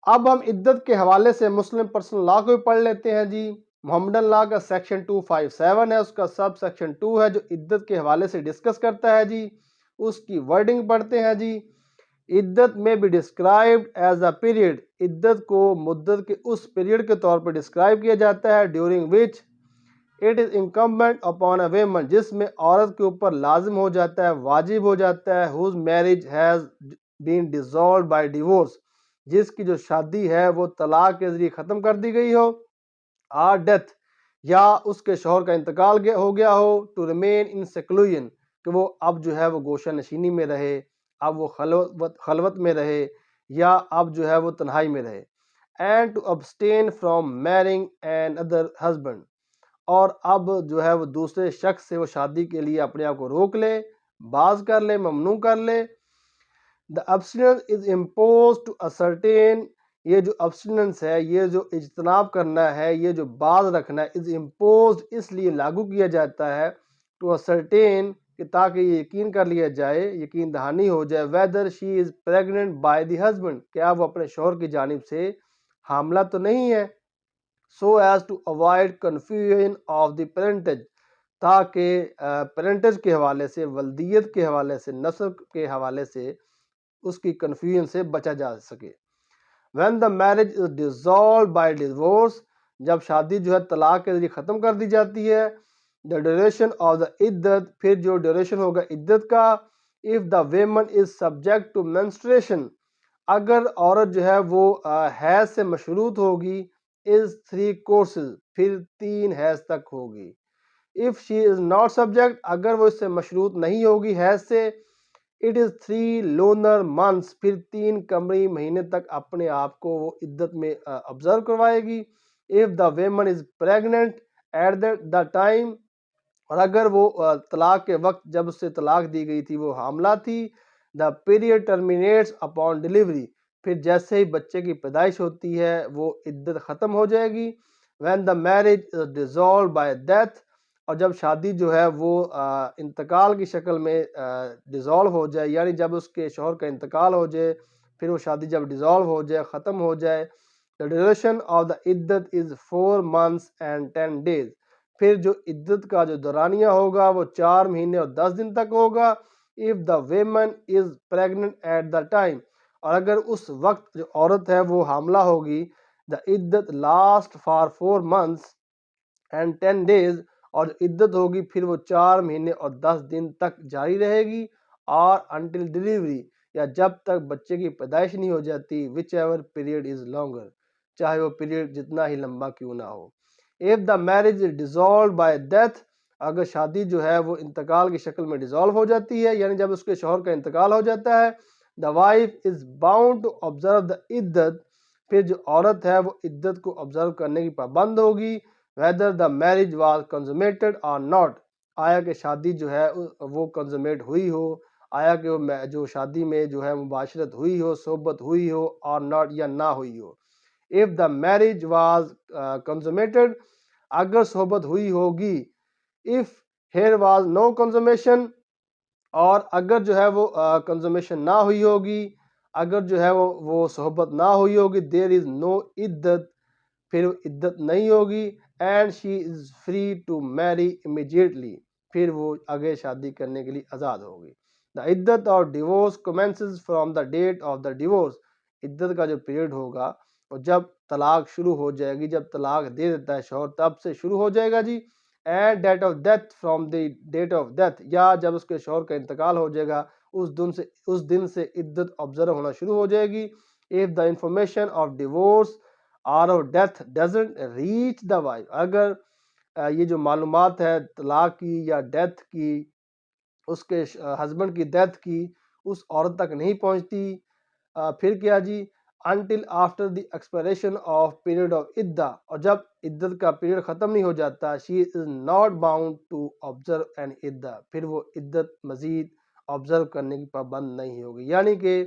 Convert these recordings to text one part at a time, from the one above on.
اب ہم عدت کے حوالے سے مسلم پرسنل لا کو بھی پڑھ لیتے ہیں جی۔ محمدن لا کا سیکشن 257 ہے، اس کا سب سیکشن 2 ہے جو عدت کے حوالے سے ڈسکس کرتا ہے جی۔ اس کی ورڈنگ پڑھتے ہیں جی۔ عدت میں بھی ڈسکرائبڈ ایز اے پیریڈ، عدت کو مدت کے اس پیریڈ کے طور پر ڈسکرائب کیا جاتا ہے during which it is incumbent upon a women, جس میں عورت کے اوپر لازم ہو جاتا ہے، واجب ہو جاتا ہے، whose marriage has been dissolved by divorce، جس کی جو شادی ہے وہ طلاق کے ذریعے ختم کر دی گئی ہو، اور ڈیتھ، یا اس کے شوہر کا انتقال ہو گیا ہو، ٹو ریمین ان سیکلوژن، کہ وہ اب جو ہے وہ گوشہ نشینی میں رہے، اب وہ خلوت میں رہے، یا اب جو ہے وہ تنہائی میں رہے، and to abstain from marrying another husband, اور اب جو ہے وہ دوسرے شخص سے وہ شادی کے لیے اپنے آپ کو روک لے، باز کر لے، ممنوع کر لے۔ The abstinence is imposed to ascertain، یہ جو abstinence ہے، یہ جو اجتناب کرنا ہے، یہ جو باز رکھنا ہے، is imposed اس لیے لاگو کیا جاتا ہے to ascertain، کہ تاکہ یہ یقین کر لیا جائے، یقین دہانی ہو جائے whether she is pregnant by the husband، کہ اب وہ اپنے شوہر کی جانب سے حاملہ تو نہیں ہے، so as to avoid confusion of the parentage، تاکہ پیرنٹیج کے حوالے سے، ولدیت کے حوالے سے، نسب کے حوالے سے اس کی کنفیوژن سے بچا جا سکے۔ when the marriage is dissolved by divorce، جب شادی جو ہے طلاق کے ذریعے ختم کر دی جاتی ہے، the duration of the عدت، پھر جو ڈیوریشن ہوگا عدت کا، if the woman is subject to menstruation، اگر عورت جو ہے وہ حیض سے مشروط ہوگی، is 3 courses، پھر 3 حیض تک ہوگی۔ if she is not subject، اگر وہ اس سے مشروط نہیں ہوگی حیض سے، it is 3 lunar months، پھر 3 قمری مہینے تک اپنے آپ کو وہ عدت میں observe کروائے گی۔ if the woman is pregnant at the time، اور اگر وہ طلاق کے وقت جب اس سے طلاق دی گئی تھی وہ حاملہ تھی، the period terminates upon delivery، پھر جیسے ہی بچے کی پیدائش ہوتی ہے وہ عدت ختم ہو جائے گی۔ when the marriage is dissolved by death، اور جب شادی جو ہے وہ انتقال کی شکل میں ڈیزالو ہو جائے، یعنی جب اس کے شوہر کا انتقال ہو جائے، پھر وہ شادی جب ڈیزالو ہو جائے، ختم ہو جائے، the duration of the عدت is 4 months and 10 days، پھر جو عدت کا جو دورانیہ ہوگا وہ 4 مہینے اور 10 دن تک ہوگا۔ if the woman is pregnant at the time، اور اگر اس وقت جو عورت ہے وہ حاملہ ہوگی، the عدت last for 4 months and 10 days، اور جو عدت ہوگی پھر وہ 4 مہینے اور 10 دن تک جاری رہے گی، اور until delivery، یا جب تک بچے کی پیدائش نہیں ہو جاتی، whichever period is longer، چاہے وہ پیریڈ جتنا ہی لمبا کیوں نہ ہو۔ if the marriage is dissolved by death، اگر شادی جو ہے وہ انتقال کی شکل میں ڈیزالو ہو جاتی ہے، یعنی جب اس کے شوہر کا انتقال ہو جاتا ہے، the wife is bound to observe the عدت، پھر جو عورت ہے وہ عدت کو observe کرنے کی پابند ہوگی، whether the marriage was consummated or not، آیا کہ شادی جو ہے وہ کنزومیٹ ہوئی ہو، آیا کہ وہ جو شادی میں جو ہے مباشرت ہوئی ہو، صحبت ہوئی ہو، or not، یا نہ ہوئی ہو۔ if the marriage was consummated، اگر صحبت ہوئی ہوگی، if here was no consummation، اور اگر جو ہے وہ کنزومیشن نہ ہوئی ہوگی، اگر جو ہے وہ صحبت نہ ہوئی ہوگی، there is no عدت، پھر عدت نہیں ہوگی، and she is free to marry immediately، پھر وہ آگے شادی کرنے کے لیے آزاد ہوگی۔ the عدت اور divorce commences from the date of the divorce، عدت کا جو پیریڈ ہوگا اور جب طلاق شروع ہو جائے گی، جب طلاق دے دیتا ہے شوہر تب سے شروع ہو جائے گا جی۔ And date of death from the date of death, یا جب اس کے شوہر کا انتقال ہو جائے گا اس دن سے عدت آبزرو ہونا شروع ہو جائے گی۔ if the information of divorce or of death doesn't reach the wife، اگر یہ جو معلومات ہے طلاق کی یا ڈیتھ کی، اس کے ہسبینڈ کی ڈیتھ کی، اس عورت تک نہیں پہنچتی، پھر کیا جی، until after the expiration of period of عدہ، اور جب عدت کا پیریڈ ختم نہیں ہو جاتا، she is not bound to observe an عدہ، پھر وہ عدت مزید آبزرو کرنے کی پابند نہیں ہوگی، یعنی کہ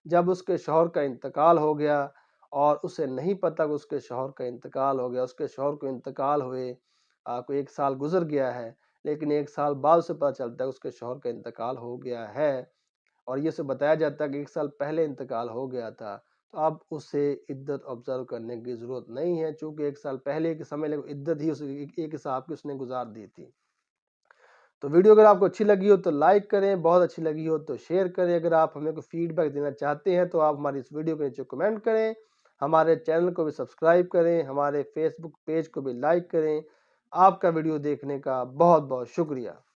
جب اس کے شوہر کا انتقال ہو گیا اور اسے نہیں پتہ کہ اس کے شوہر کا انتقال ہو گیا، اس کے شوہر کو انتقال ہوئے کوئی 1 سال گزر گیا ہے، لیکن 1 سال بعد اسے پتہ چلتا ہے کہ اس کے شوہر کا انتقال ہو گیا ہے، اور یہ اسے بتایا جاتا ہے کہ 1 سال پہلے انتقال ہو گیا تھا، تو اب اسے عدت آبزرو کرنے کی ضرورت نہیں ہے، چونکہ 1 سال پہلے کہ سمجھ لیں عدت ہی ایک حساب کی اس نے گزار دی تھی۔ تو ویڈیو اگر آپ کو اچھی لگی ہو تو لائک کریں، بہت اچھی لگی ہو تو شیئر کریں۔ اگر آپ ہمیں کوئی فیڈ بیک دینا چاہتے ہیں تو آپ ہماری اس ویڈیو کے نیچے کمنٹ کریں، ہمارے چینل کو بھی سبسکرائب کریں، ہمارے فیس بک پیج کو بھی لائک کریں۔ آپ کا ویڈیو دیکھنے کا بہت بہت شکریہ۔